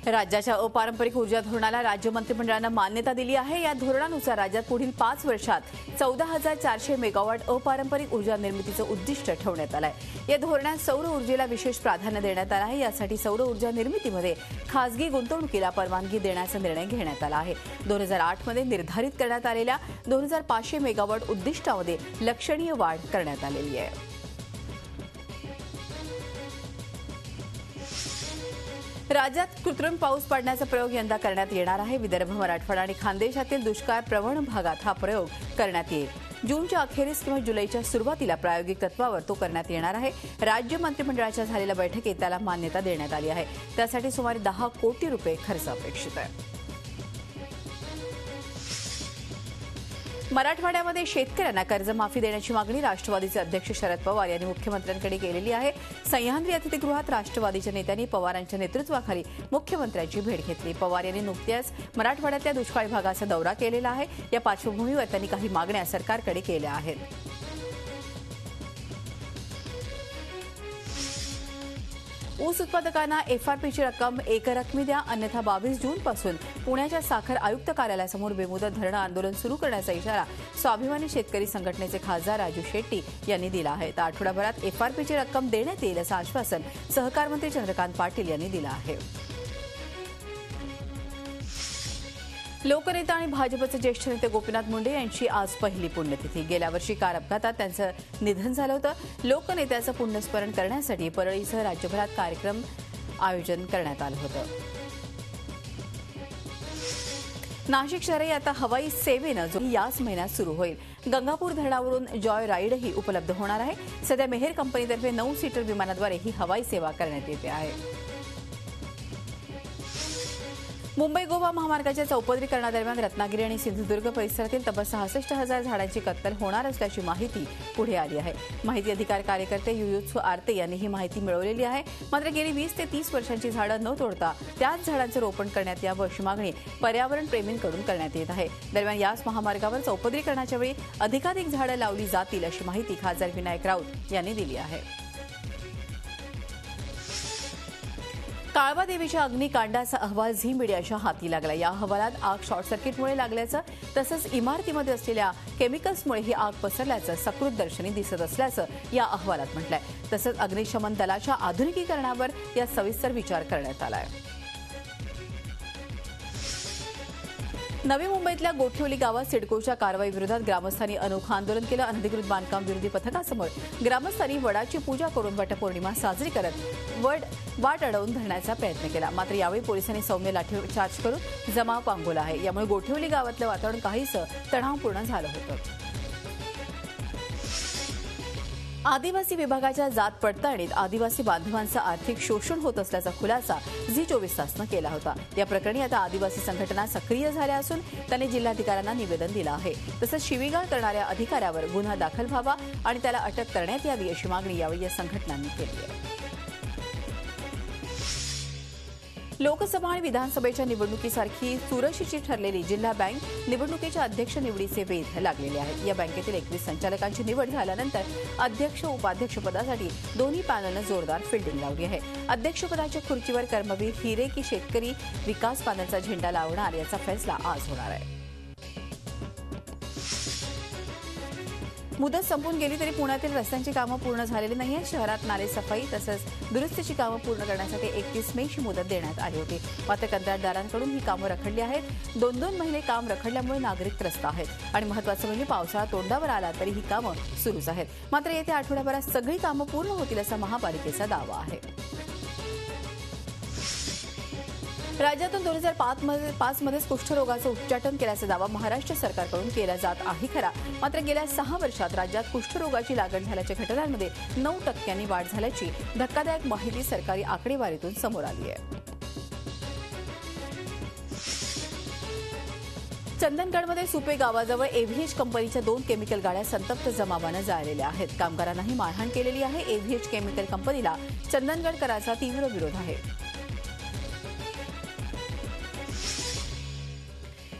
राज्याच्या अपारंपरिक ऊर्जा धोरणाला राज्य मंत्रिमंडळानं मान्यता दिली आहे। या धोरणानुसार राज्यात पुढील 5 वर्षात 14,400 मेगावॉट अपारंपरिक ऊर्जा निर्मितीचं उद्दिष्ट ठेवण्यात आलं आहे। या धोरणात सौर ऊर्जेला विशेष प्राधान्य देण्यात आलं आहे। यासाठी सौर ऊर्जा निर्मितीमध्ये खासगी गुंतवणुकीला परवानगी देण्याचा निर्णय घेण्यात आला आहे। 2008 मध्ये निर्धारित करण्यात आलेल्या 2,500 मेगावॉट उद्दिष्टामध्ये लक्षणीय वाढ करण्यात आलेली आहे। राज्यात कृत्रिम पाऊस पडण्याचा प्रयोग यंदा करण्यात येणार आहे। विदर्भ, मराठवाडा आणि खानदेशातील दुष्काळ प्रवण भागात हा प्रयोग करण्यात येईल। जूनच्या अखेरीस किंवा जुलैच्या सुरुवातीला प्रायोगिक तत्वावर तो करण्यात येणार आहे। राज्य मंत्रिमंडळाच्या झालेल्या बैठकीत त्याला मान्यता देण्यात आली आहे। त्यासाठी सुमारे 10 कोटी रुपये खर्च अपेक्षित आहे। मराठवाड्यामध्ये शेतकऱ्यांना कर्जमाफी देण्याची मागणी राष्ट्रवादीचे अध्यक्ष शरद पवार यांनी मुख्यमंत्र्यांकडे केलेली आहे। सह्याद्री अतिथीगृहात राष्ट्रवादीच्या नेत्यांनी पवारांच्या नेतृत्वाखाली मुख्यमंत्र्यांची भेट घेतली। पवार यांनी नुकत्याच मराठवाड्यातल्या दुष्काळी भागाचा दौरा केलेला आहे। या पार्श्वभूमीवर त्यांनी काही मागण्या सरकारकडे केल्या आहेत। ऊस उत्पादकांना एफआरपीची रक्कम एकरकमी द्या, अन्यथा 22 जूनपासून पुण्याच्या साखर आयुक्त कार्यालयासमोर बेमुदत धरणं आंदोलन सुरू करण्याचा इशारा स्वाभिमानी शेतकरी संघटनेचे खासदार राजू शेट्टी यांनी दिला आहे। तर आठवड्याभरात एफआरपीची रक्कम देण्यात येईल असं आश्वासन सहकार मंत्री चंद्रकांत पाटील यांनी दिलं आहे। लोकनेता आणि भाजपचे ज्येष्ठ नेते गोपीनाथ मुंडे यांची आज पहिली पुण्यतिथी। गेल्या वर्षी कार अपघातात त्यांचं निधन झालं होतं। लोकनेत्याचं पुण्यस्मरण करण्यासाठी परळीसह राज्यभरात कार्यक्रम आयोजन करण्यात आलं होतं। नाशिक शहरही आता हवाई सेवेनं याच महिन्यात सुरू होईल। गंगापूर धरणावरून जॉय राईडही उपलब्ध होणार आहे। सध्या मेहेर कंपनीतर्फे 9 सीटर विमानाद्वारे ही हवाई सेवा करण्यात येते आहे। मुंबई गोवा महामार्गाच्या चौपदरीकरणादरम्यान रत्नागिरी आणि सिंधुदुर्ग परिसरातील तब्बल 66,000 झाडांची कत्तल होणार असल्याची माहिती पुढे आली आहे। माहिती अधिकार कार्यकर्ते युयुत्सू आरते यांनी ही माहिती मिळवलेली आहे। मात्र गेली 20 ते 30 वर्षांची झाडं न तोडता त्याच झाडांचं रोपण करण्यात यावं अशी मागणी पर्यावरण प्रेमींकडून करण्यात येत आहे। दरम्यान याच महामार्गावर चौपदरीकरणाच्या वेळी अधिकाधिक झाडं लावली जातील अशी माहिती खासदार विनायक राऊत यांनी दिली आहे। काळबा देवीच्या अग्निकांडाचा अहवाल झी मीडियाच्या हाती लागला। या अहवालात आग शॉर्ट सर्किटमुळे लागल्याचं तसंच इमारतीमध्ये असलेल्या केमिकल्समुळे ही आग पसरल्याचं सकृत दर्शनी दिसत असल्याचं या अहवालात म्हटलंय। तसंच अग्निशमन दलाच्या आधुनिकीकरणावर या सविस्तर विचार करण्यात आलाय। नवी मुंबईतल्या गोठिवली गावात सिडकोच्या कारवाईविरोधात ग्रामस्थांनी अनोखं आंदोलन केलं। अनधिकृत बांधकाम विरोधी पथकासमोर ग्रामस्थांनी वडाची पूजा करून वटपौर्णिमा साजरी करत वाट अडवून धरण्याचा प्रयत्न केला। मात्र यावेळी पोलिसांनी सौम्य लाठीचार्ज करून जमाव पांगवला आहे। यामुळे गोठिवली गावातलं वातावरण काहीसं तणावपूर्ण झालं होतं। आदिवासी विभागाच्या जात पडताळणीत आदिवासी बांधवांचं आर्थिक शोषण होत असल्याचा खुलासा झी 24 तासनं केला होता। या प्रकरणी आता आदिवासी संघटना सक्रिय झाल्या असून त्यांनी जिल्हाधिकाऱ्यांना निवेदन दिलं आहे। तसंच शिवीगाळ करणाऱ्या अधिकाऱ्यावर गुन्हा दाखल व्हावा आणि त्याला अटक करण्यात यावी अशी मागणी यावेळी या संघटनांनी केली आहे। लोकसभा आणि विधानसभेच्या निवडणुकीसारखी चुरशीची ठरलेली जिल्हा बँक निवडणुकीच्या अध्यक्ष निवडीचे वेध लागलेले आहेत। या बँकेतील 21 संचालकांची निवड झाल्यानंतर अध्यक्ष उपाध्यक्षपदासाठी दोन्ही पॅनलनं जोरदार फिल्डिंग लावली आहे। अध्यक्षपदाच्या खुर्चीवर कर्मवीर हिरे की शेतकरी विकास पॅनलचा झेंडा लावणार याचा फैसला आज होणार आहे। मुदत संपून गेली तरी पुण्यातील रस्त्यांची कामं पूर्ण झालेली नाहीये। शहरात नाले सफाई तसंच दुरुस्तीची कामं पूर्ण करण्यासाठी 31 मेची मुदत देण्यात आली होती। मात्र कंत्राटदारांकडून ही कामं रखडली आहेत। 2-2 महिने काम रखडल्यामुळे नागरिक त्रस्त आहेत आणि महत्त्वाचं म्हणजे पावसाळा तोंडावर आला तरी ही कामं सुरूच आहेत। मात्र येत्या आठवड्याभरात सगळी कामं पूर्ण होतील असा महापालिकेचा दावा आहे। राज्यातून 2005 मध्येच कुष्ठरोगाचं उच्चाटन केल्याचा दावा महाराष्ट्र सरकारकडून केला जात आहे खरा। मात्र गेल्या 6 वर्षात राज्यात कुष्ठरोगाची लागण झाल्याच्या घटनांमध्ये 9% वाढ झाल्याची धक्कादायक माहिती सरकारी आकडेवारीतून समोर आली आहे। चंदनगडमध्ये सुपे गावाजवळ एव्हीएच कंपनीच्या 2 केमिकल गाड्या संतप्त जमावानं जाळलेल्या आहेत। कामगारांनाही मारहाण केलेली आहे। एव्हीएच केमिकल कंपनीला चंदनगडकरांचा तीव्र विरोध आहे।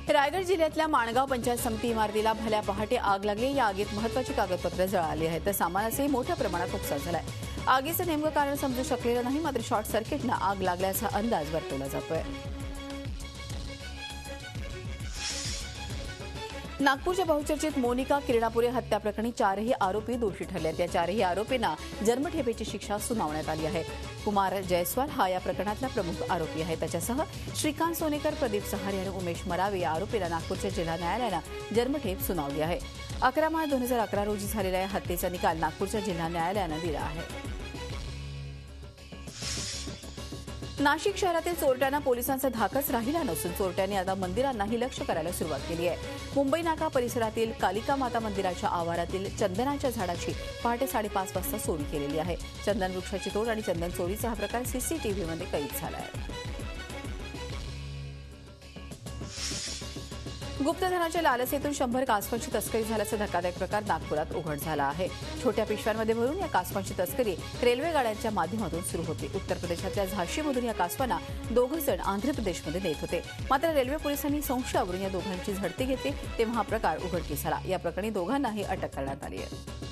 रायगड जिल्ह्यातल्या माणगाव पंचायत समिती इमारतीला भल्या पहाटे आग लागली। या आगीत महत्त्वाची कागदपत्रे जळाली आहेत तर सामानाचंही मोठ्या प्रमाणात नुकसान झालंय। आगीचं नेमकं कारण समजू शकलेलं नाही, मात्र शॉर्ट सर्किटनं आग लागल्याचा अंदाज वर्तवला जातोय. नागपूरच्या बहुचर्चित मोनिका किरणापुरे हत्या प्रकरणी 4ही आरोपी दोषी ठरले आहेत. या 4ही आरोपींना जन्मठेपेची शिक्षा सुनावण्यात आली आहे. कुमार जयस्वाल हा या प्रकरणातला प्रमुख आरोपी आहे. त्याच्यासह श्रीकांत सोनेकर, प्रदीप सहारे आणि उमेश मरावे या आरोपींना नागपूरच्या जिल्हा न्यायालयानं जन्मठेप सुनावली आहे. 11 मार्च 2011 रोजी झालेल्या या हत्येचा निकाल नागपूरच्या जिल्हा न्यायालयानं दिला आहे. नाशिक शहरातील चोरट्यांना पोलिसांचा धाकच राहिला नसून चोरट्यांनी आता मंदिरांनाही लक्ष करायला सुरुवात केली आहे. मुंबई नाका परिसरातील कालिका माता मंदिराच्या आवारातील चंदनाच्या झाडाची पहाटे 5:30 वाजता चोरी केलेली आहे. चंदन वृक्षाची तोड आणि चंदन चोरीचा हा प्रकार सीसीटीव्हीमध्ये कैद झाला आहे. गुप्तधनाच्या लालसेतून 100 कासवांची तस्करी झाल्याचा धक्कादायक प्रकार नागपुरात उघड झाला आहे. छोट्या पिशव्यांमध्ये भरून या कासवांची तस्करी रेल्वे गाड्यांच्या माध्यमातून सुरू होती. उत्तर प्रदेशातल्या झाशीमधून या कासवांना 2 जण आंध्र प्रदेशमध्ये नेत होते. मात्र रेल्वे पोलिसांनी संशयावरून या दोघांची झडती घेतली, तेव्हा हा प्रकार उघडकीस आला. या प्रकरणी दोघांनाही अटक करण्यात आली आहे.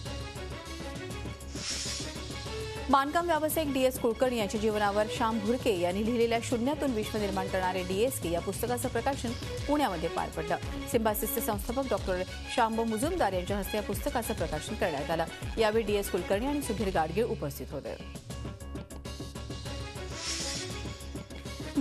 बांधकाम व्यावसायिक DS कुलकर्णी यांच्या जीवनावर श्याम भुरके यांनी लिहिलेल्या शून्यातून विश्व निर्माण करणारे DSK या पुस्तकाचं प्रकाशन पुण्यामध्ये पार पडलं. सिम्बासिसचे संस्थापक डॉक्टर शांब मुजुमदार यांच्या हस्ते या पुस्तकाचं प्रकाशन करण्यात आलं. यावेळी DS कुलकर्णी आणि सुधीर गाडगीळ उपस्थित होते.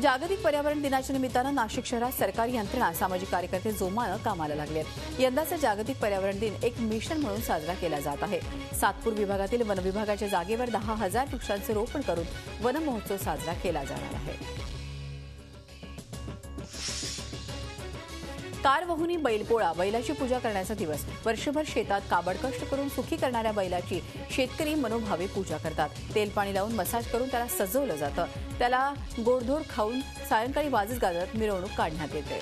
जागतिक पर्यावरण दिनाच्या निमित्तानं नाशिक शहरात सरकारी यंत्रणा, सामाजिक कार्यकर्ते जोमानं कामाला लागले आहेत. यंदाचा जागतिक पर्यावरण दिन एक मिशन म्हणून साजरा केला जात आहे. सातपूर विभागातील वन विभागाच्या जागेवर 10,000 वृक्षांचे रोपण करून वन महोत्सव साजरा केला जाणार आहे. कारवहुनी बैलपोळा, बैलाची पूजा करण्याचा दिवस. वर्षभर शेतात काबड कष्ट करून सुखी करणाऱ्या बैलाची शेतकरी मनोभावे पूजा करतात. तेल पाणी लावून मसाज करून त्याला सजवलं जातं. त्याला गोडधोड खाऊन सायंकाळी वाजत गाजत मिरवणूक काढण्यात येते.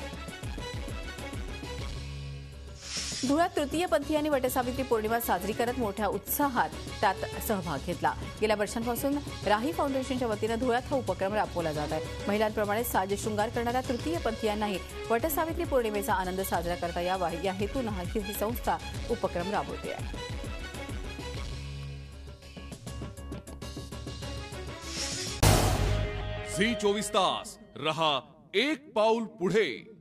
धुळ्यात तृतीयपंथीयांनी वटसावित्री पौर्णिमा साजरी करत मोठ्या उत्साहात त्यात सहभाग घेतला. गेल्या वर्षांपासून राही फाउंडेशनच्या वतीनं धुळ्यात हा उपक्रम राबवला जात आहे. महिलांप्रमाणे साजशृंगार करणाऱ्या तृतीयपंथीयांनाही वटसावित्री पौर्णिमेचा आनंद साजरा करता यावा या हेतूनं ही संस्था उपक्रम राबवते आहे. झी 24 तास रहा एक पाऊल पुढे.